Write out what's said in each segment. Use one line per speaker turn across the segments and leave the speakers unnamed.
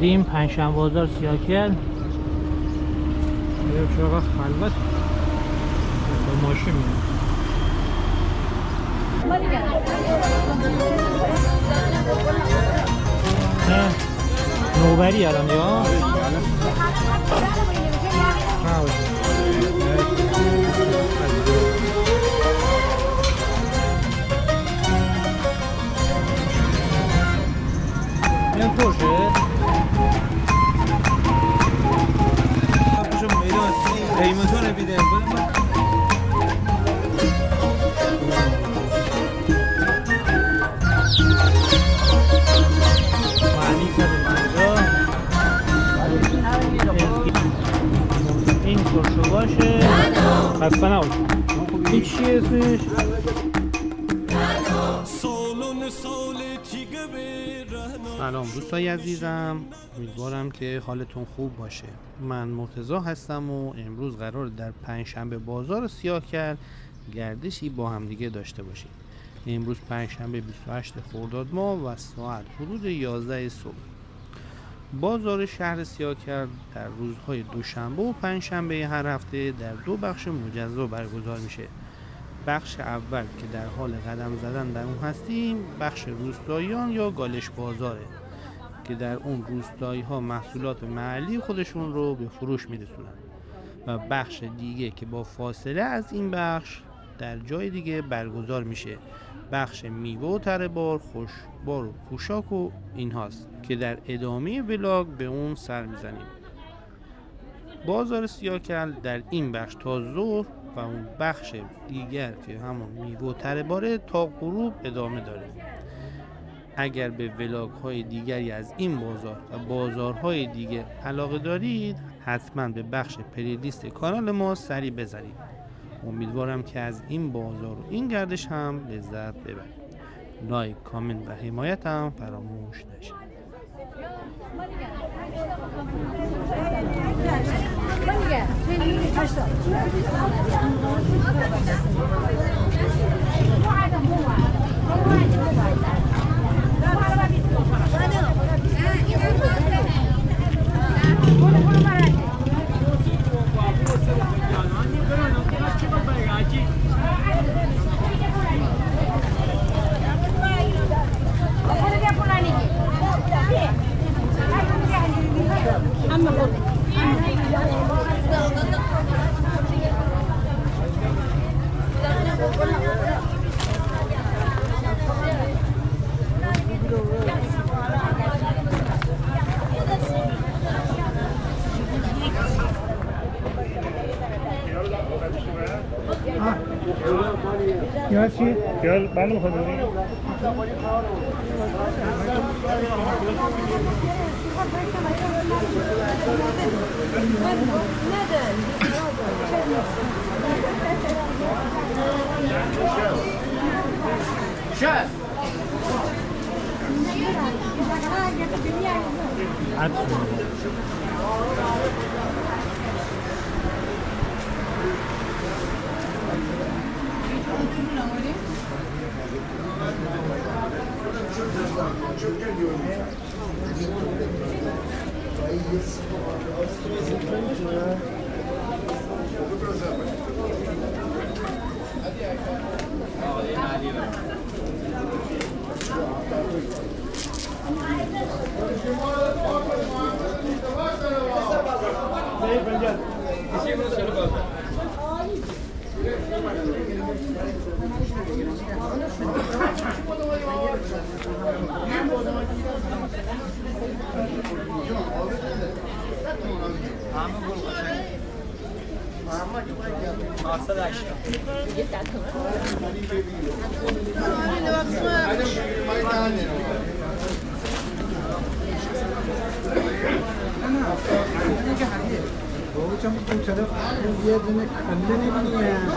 اومدیم پنجشنبه بازار سیاکل. یه چرا خلوت با ماشین میاد. نه نوبری الان یا این پرشه
قیمتو نمیده
این پرشه باشه خسته نباشه. این چیه اسمش؟
سلام دوستای عزیزم، امیدوارم که حالتون خوب باشه. من مرتضی هستم و امروز قرار در پنجشنبه بازار سیاکل گردشی با هم دیگه داشته باشیم. امروز پنجشنبه 28 خرداد ماه و ساعت حدود 11 صبح. بازار شهر سیاکل در روزهای دوشنبه و پنجشنبه هر هفته در دو بخش مجزا برگزار میشه. بخش اول که در حال قدم زدن در اون هستیم بخش روستاییان یا گالش بازاره که در اون روستایی ها محصولات محلی خودشون رو به فروش میرسونن و بخش دیگه که با فاصله از این بخش در جای دیگه برگزار میشه بخش میوه و تره بار، خوشبار و پوشاک و این هاست که در ادامه ولاگ به اون سر میزنیم. بازار سیاکل در این بخش تا ظهر و اون بخش دیگر که همون میوه و تره باره تا غروب ادامه داره. اگر به ولاگ های دیگری از این بازار و بازارهای دیگه علاقه دارید حتما به بخش پلیلیست کانال ما سری بزنید. امیدوارم که از این بازار و این گردش هم لذت ببرید. لایک، کامنت و حمایت هم فراموش نشه.
یا چی؟ یا بله میخواد ببینیم
شد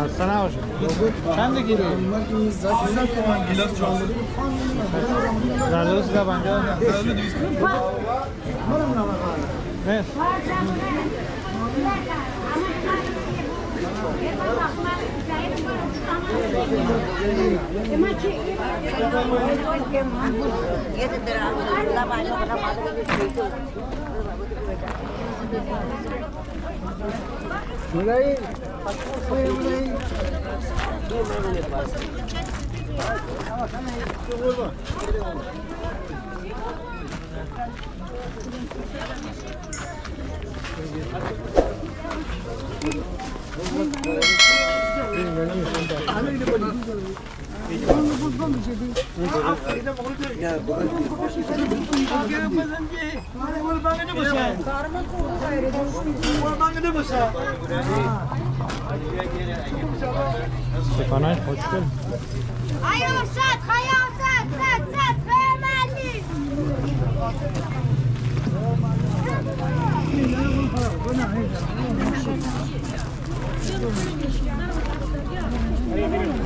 خسته نباشه. چند گیره؟
گیلاس 4
زردالو 350 مرسی. سکانای خوشگل.
خیاست فهمالی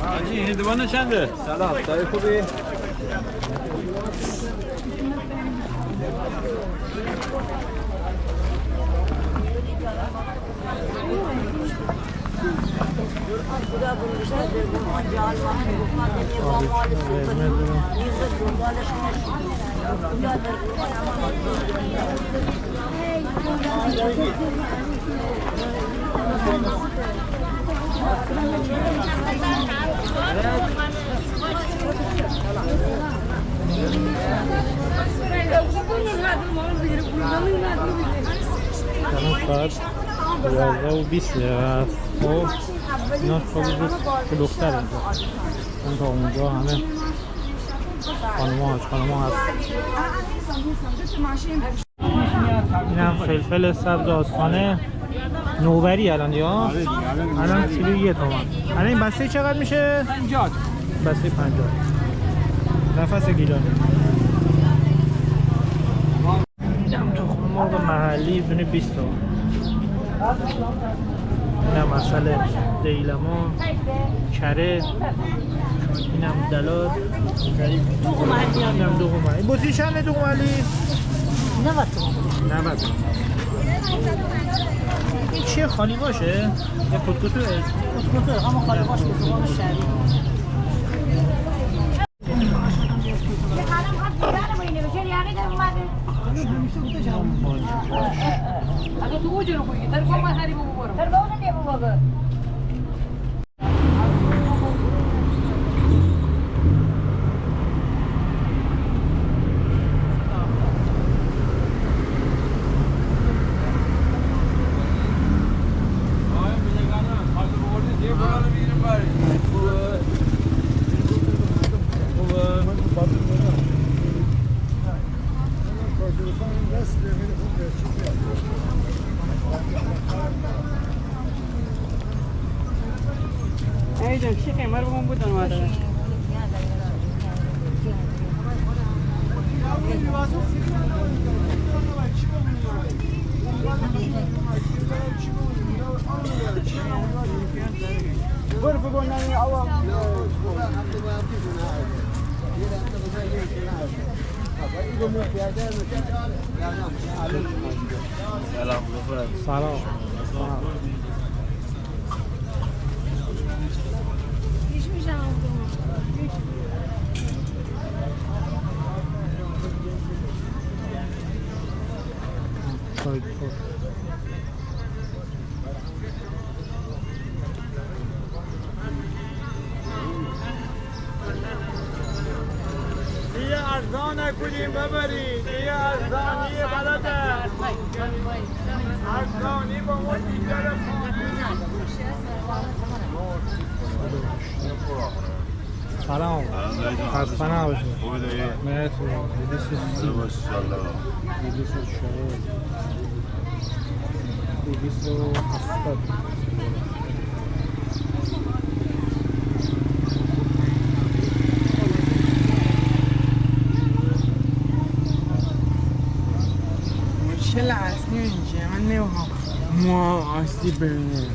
حاجی هندوانه چنده؟ سلام، داری خوبی؟
الان ساعت 11:20 است. خب اینا خیلی زود دختر اینجا. من تا اونجا همه خانوما هست. اینم فلفل سبز آستانه نوبری الان یا؟ الان کیلو 1 تومن. الان این بسته چقدر میشه؟
50.
بسته 50. نفس گیلانی. اینم تخم مرغ محلی دونه 20 تومن. اینم مسئله دیلمان کره، اینم دلار، اینم دوغمه. این بطری چنده دوغمه؟ 90 تومن. 90. این چیه خالی باشه؟ یه کتکوتو؟ کتکوتو همه خالی باشه به زبان شهری.
اگه تو اوج رو بگی در کام هری بگو برو
در بالا نمیه بابا
ایجان چی قیمت بگم بود آمده
سلام.
یه ارزان نکنیم ببرید، یه ارزانی بلده ارزانی با ما دیگر
سلام. خسته نباشید. مرسی. 270.
مشکل اصلی اینجا من نمیخوام ما آسیب ببینیم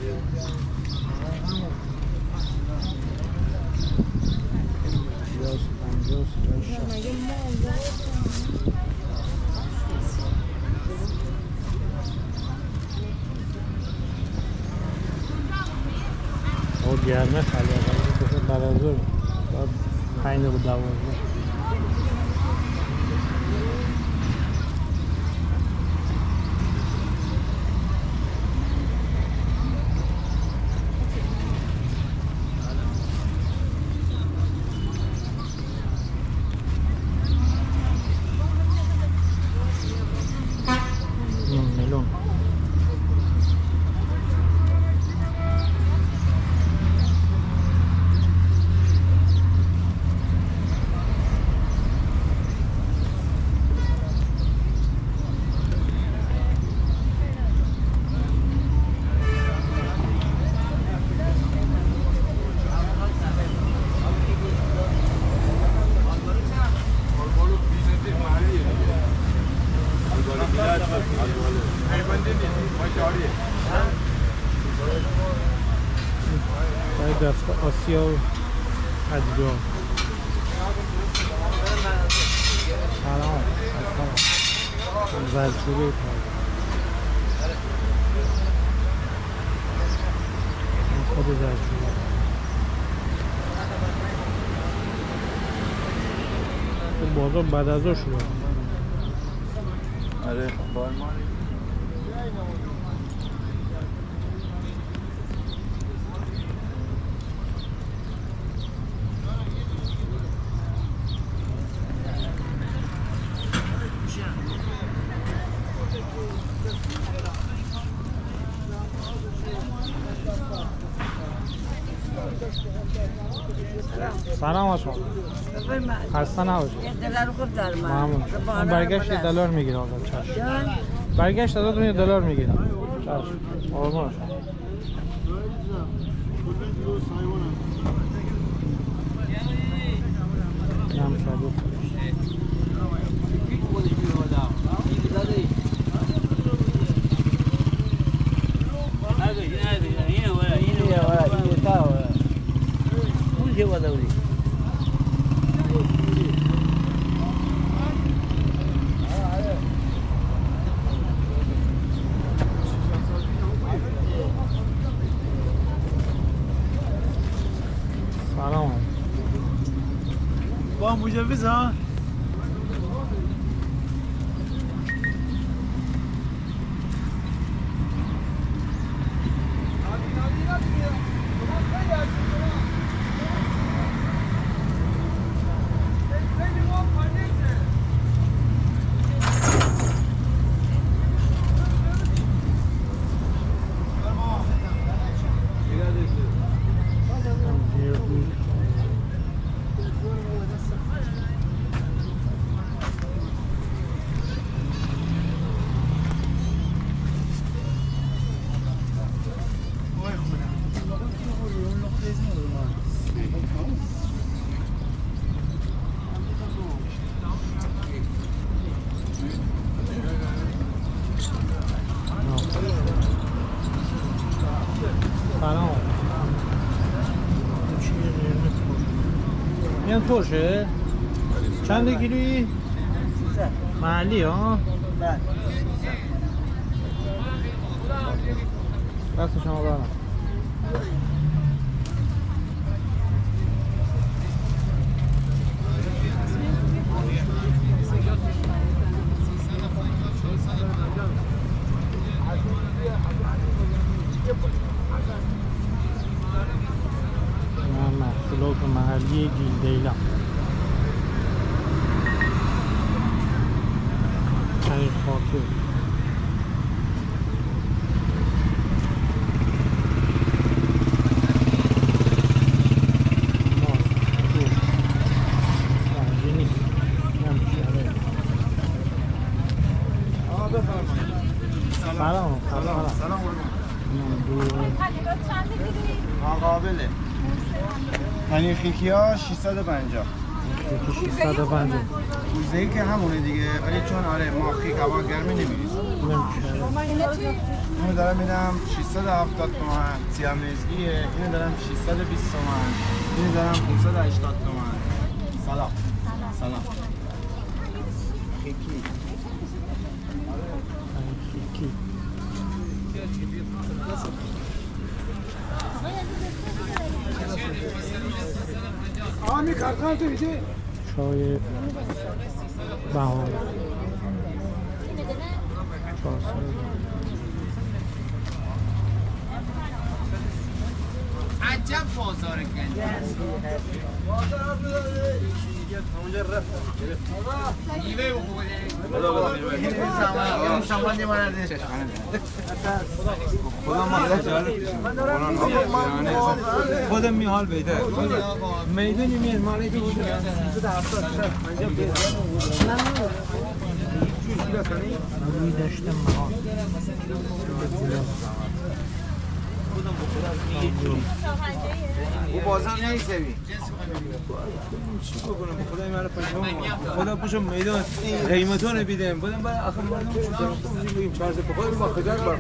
گرمه خیلی بشه بعد از ظهر 5 دقیقه 12. ملون دست آسیا و ادیا. سلام زرچوبه خود زرچوبه بازار بعد از ظهر شده.
آره بارمانی
سلام آشان خسته نباشید.
$1 خود در
ممنون. من برگشت $1 میگیرم آقا. چشم. برگشت ازتون $1 میگیرم. چشم. قربان شما. نم شادو. سلام
با مجوز ها
سلام این ترشه؟ چند کیلویی؟ محلی ها؟ دست شما برم محصولات محلی گیلدیلا چنین خاطر سلام
سلام
قابله پنیر خیکی ها 650
650
کوزه‌ای که همونه دیگه ولی چون آره ما خیک هوا گرمی نمیریزیم اینو دارم میدم 670 تومن سیامزگیه اینو دارم 620 تومن اینو دارم 580 تومن سلام سلام خیکی
خیکی چای بهار 400
عجب بازار گنج
خودم میحال بیده میده میاد مالی که بود
روی دشت مهار
او بازار نیستی
چی بکنم خدای مرا پشم خدا پشم میدان قیمتو نبیدم بودم بعد آخر مردم چون بگیم 400 بخواد با خدای بر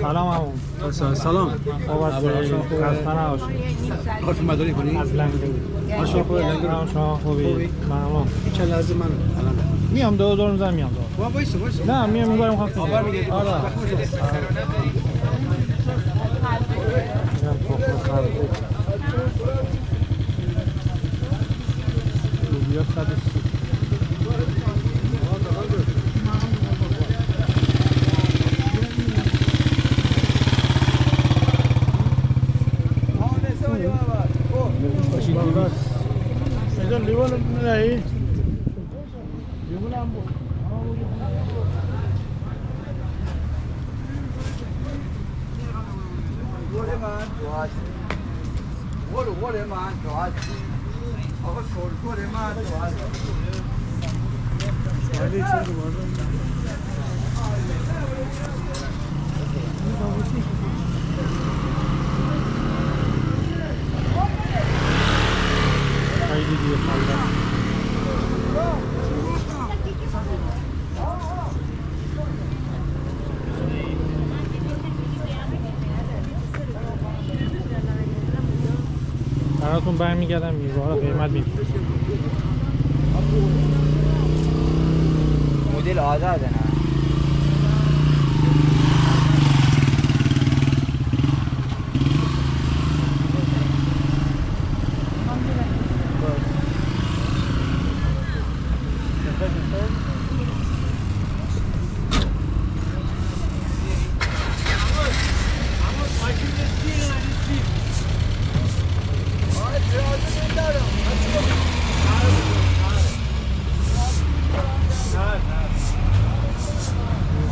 سلام عمو
سلام
خسته نباشید
حرف مداری کنی
از لنگرود شما خوبی ممنون
چند لحظه من الان
میام دور میزنم میام
وایسا
نه میام میبرم خواستم
خبر میگیری
آره میام تخم خرده لوبیا 130 لیوان نهی لیوان هم بود خیلی دیگه خالده براتون برمیگردم میوه رو قیمت میپرسم
مدل آزاده نه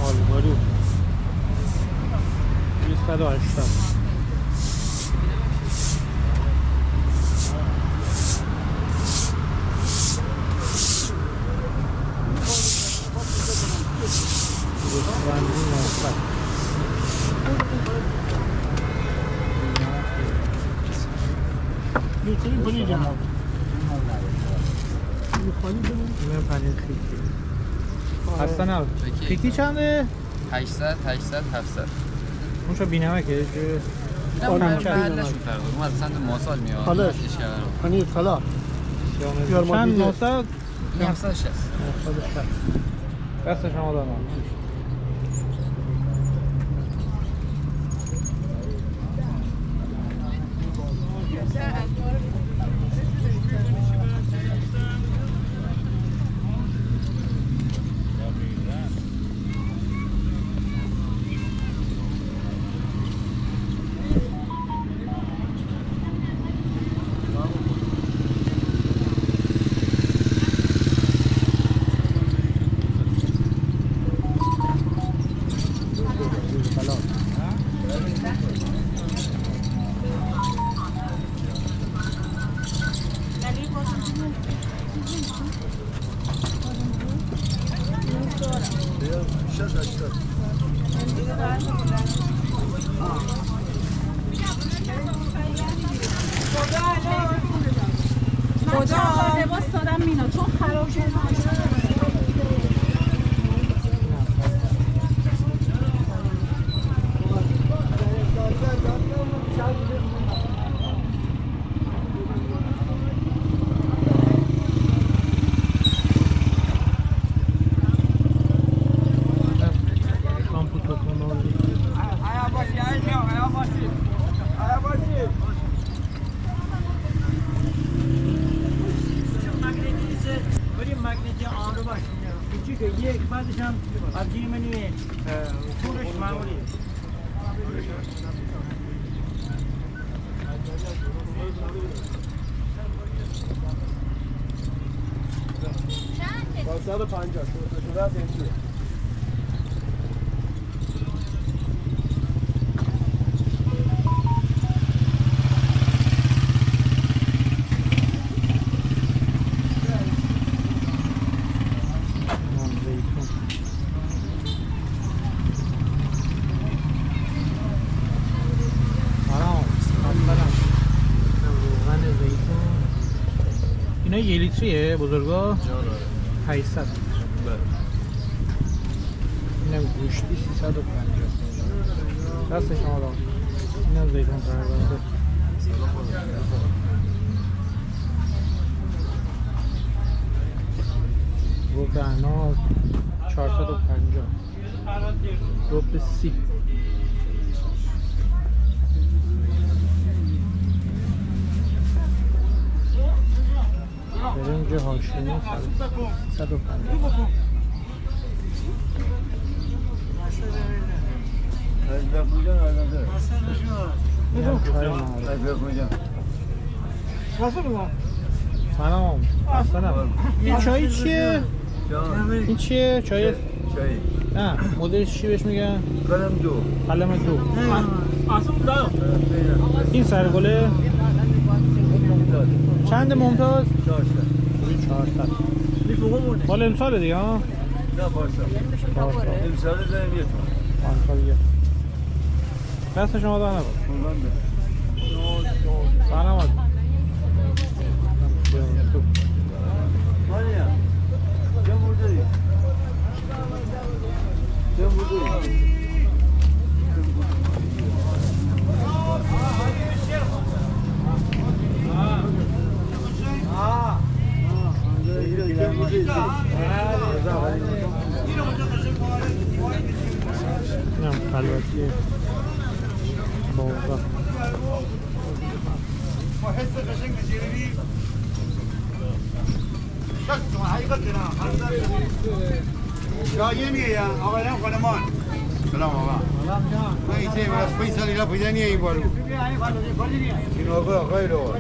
آلوبالو 280 هستن ها خیتی چنده؟
800 800 700
اون چه بینمکه
نه اون محلشون فرق اون از سند ماسال میاد
خالص پنیر طلا چند 900
960
دست شما دارم
خدا لباس دادم مینا چون خراب شد
بعدش هم آبجی منوی تورش معمولی. اینا یه لیتریه بزرگا؟ 800. اینم گوشتی 350. دست شما را اینم زیتون پرورده. رب انار 450. رب سیب برنج هاشمی 150. سلام. این چای چیه؟ این چیه؟ چای؟ نه مدلش چی بهش میگن؟ قلم دو. این سرگله چند ممتاز؟ 400. مال امسال دیگه ها؟
نه پارسال. امسال داریم یه
تومن. دست شما دار نبود. سلامت.
مانیا چه بودی؟
اینم خلوتیه بازار.
شایمیه یا آقایان خانمان. سلام آقا. من ایچه من از 5 سالی را پیدا نیه این بارو. این آقا خیلی رو.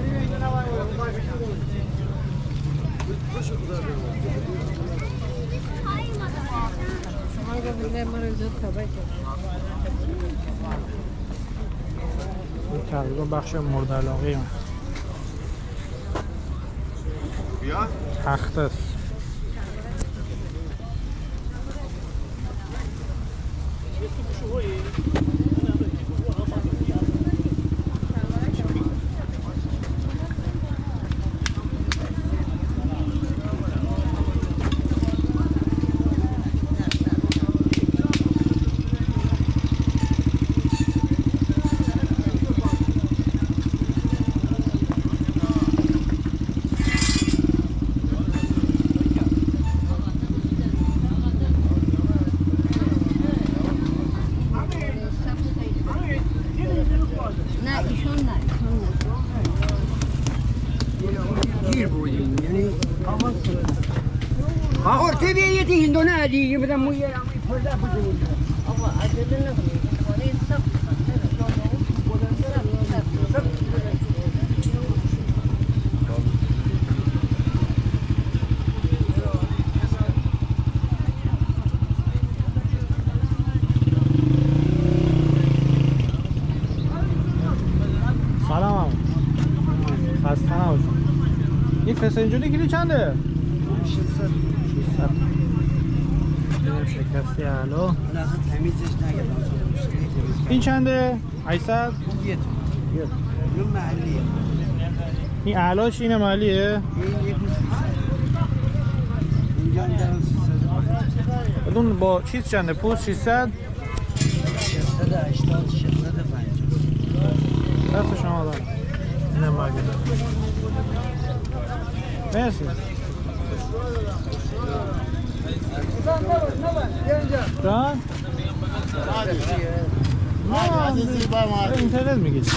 این تقریبا بخش مورد علاقه من.
بیا.
تخت است.
آخر تو بیا یه تین دونه علی بدم موی رامی فردا بزنیم. آقا عجله نکنید.
سلام. خسته نباشید. این فسنجونی کیلو چنده؟ 600. اینم شکستی اعلا.
تمیزش نگردم.
این چنده؟ 800.
یه تو. محلیه.
این اعلاش اینه محلیه؟
این یک 300. اینجا هم 300.
بدون با چیز چنده؟ پوست 600.
680 650.
دست شما دارم. اینم برگرد. مرسی. جان؟ نه اینترنت میگید.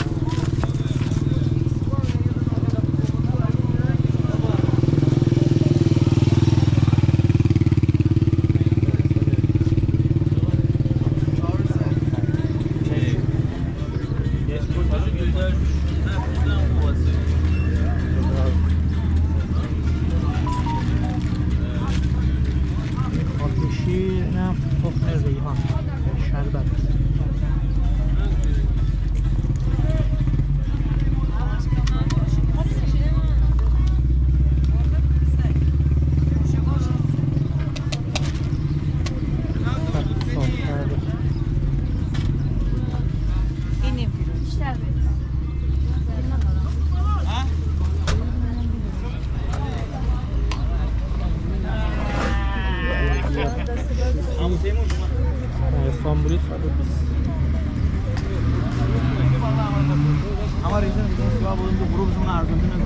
این غروب زون ارزون دونه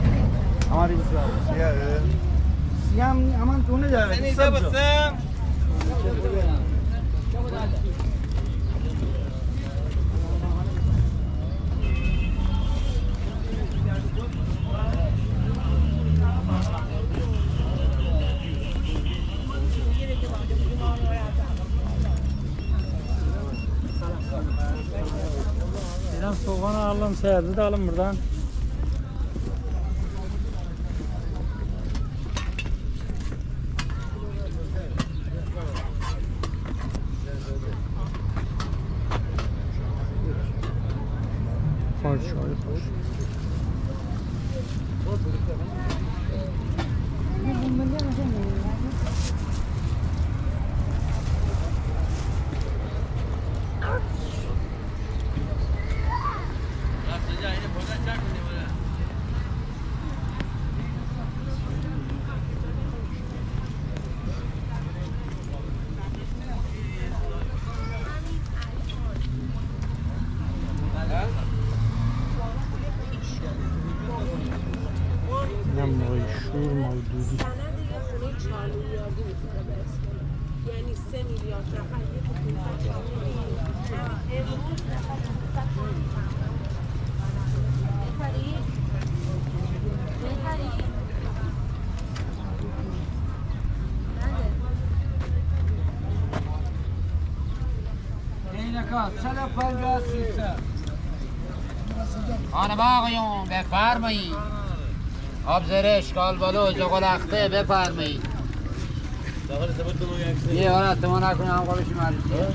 هماری سیام امان دونه داره سبزه
Soğanı alalım, sebze de alalım buradan. Hoş, hoş. شور مولودی
یعنی 3 میلیارد نفر
خانم آقایون بفرمایید آب زرش کالبالو زغال اخته بفرمایید یه حالت ما نکنه هم قابشی مریضه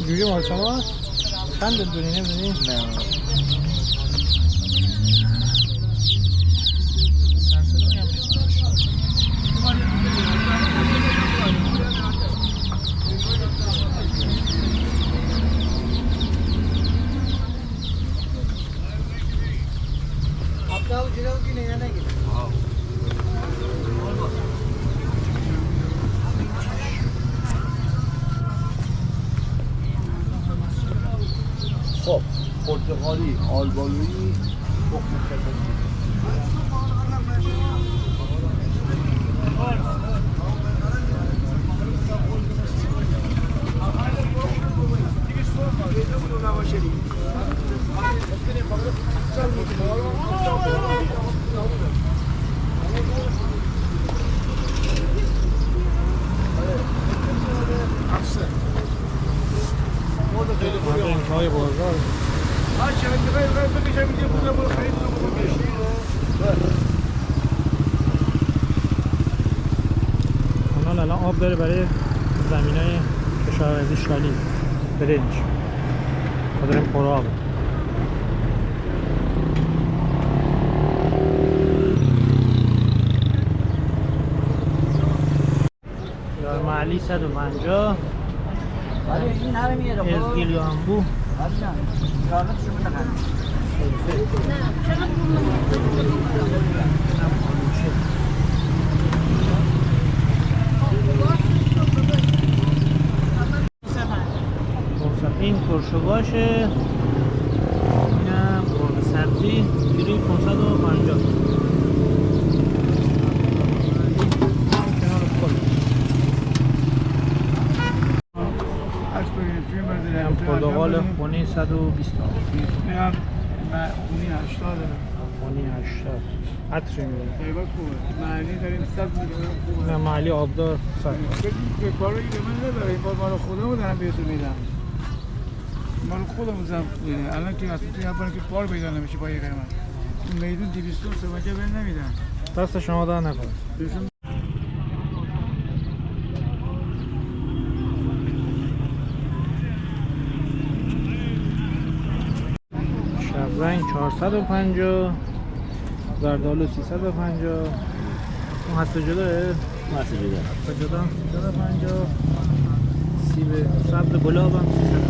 جوجه مال شما چند دونی نمیدونی؟ نه
خب پرتقالی، آلبالویی، تخم کتانی.
انتهای بازار کانال الان آب داره برای زمینای کشاورزی شالی برنج ما داریم پر آب یار محلی 150 ازگیل یا انبو این ترشگاشه اینم مرغ سبزی کیلوی 550 هم پرتقال خونی 120
هم خونی 80 دارم
خونی 80 عطر میده
خیلی خوبه معنی داریم 100 میلیون
نه محلی آبدار 100
به کارو که من نداره این بار مال خودمو دارم بهتون میدم مال خودمو زم الان که اصلا تو یه که بار پیدا نمیشه با یه قیمت میدون 200 سمکه بهم نمیدن.
دست شما در نکنه. شبرنگ 450 زردآلو 350 اون هست جداه؟
هست جدا
350 سیب سبز گلاب هم 300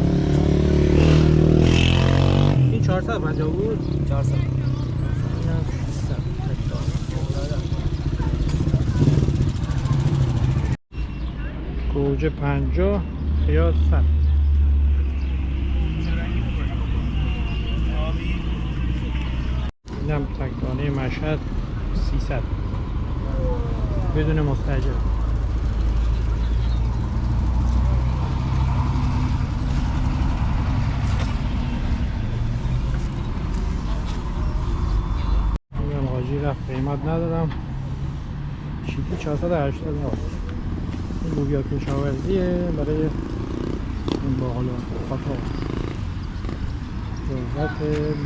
این 450 بود؟
400
گوجه 50 خیار 100 اینم تکدانه مشهد 300 بدون مستاجر. اینم حاجی رفت قیمت ندادم شیکی 480 آقا. این لوبیا کشاورزیه برای این باقلا خاطر جوزت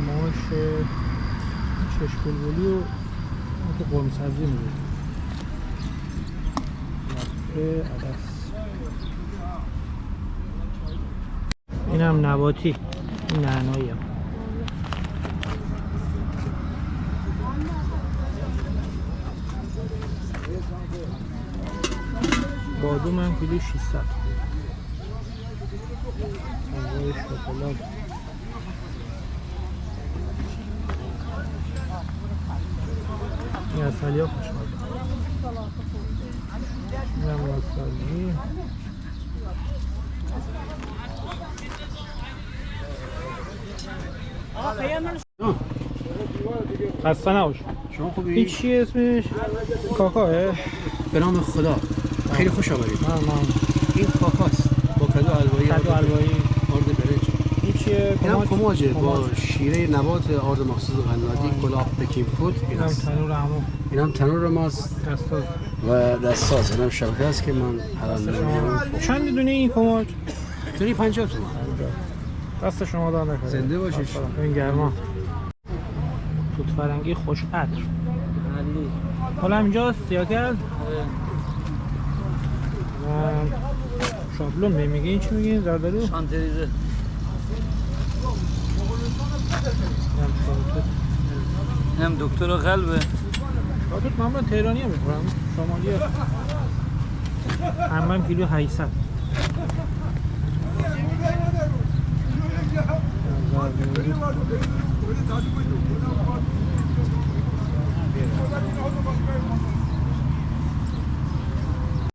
ماش شش بلبلی و تو قرمه سبزی میده لفه عدس. این هم نباتی این نعنایی هم بادوم هم کیلو 600 انواع شکلات این اصلی ها خوشمزه این هم اصلی خسته نباش.
شما خوبی؟
این چیه اسمش؟ کاکاه؟
به نام خدا خیلی خوش آمدید.
ممنون.
این کاکاست با کدو حلوایی آرد برنج.
این چیه؟
این هم کماجه با شیره نبات آرد مخصوص غنادی کلاه پکین پود. این
هم تنور عمو.
این هم تنور ماست
دستاز
و دستاز. این هم شبکه است که من
چند دونه این کماج؟
دونی 50 تومن.
دست شما دار نکنه.
زنده باشید.
این گرما توت فرنگی خوش عطر. حالا اینجاست سیاکل شابلون میگه این چی میگین؟ زردالو؟
شانتریزه اینم دکتر قلبه.
شاتوت معمولا تهرانی هم میخورم شمالی هم کیلو 800
Thank you.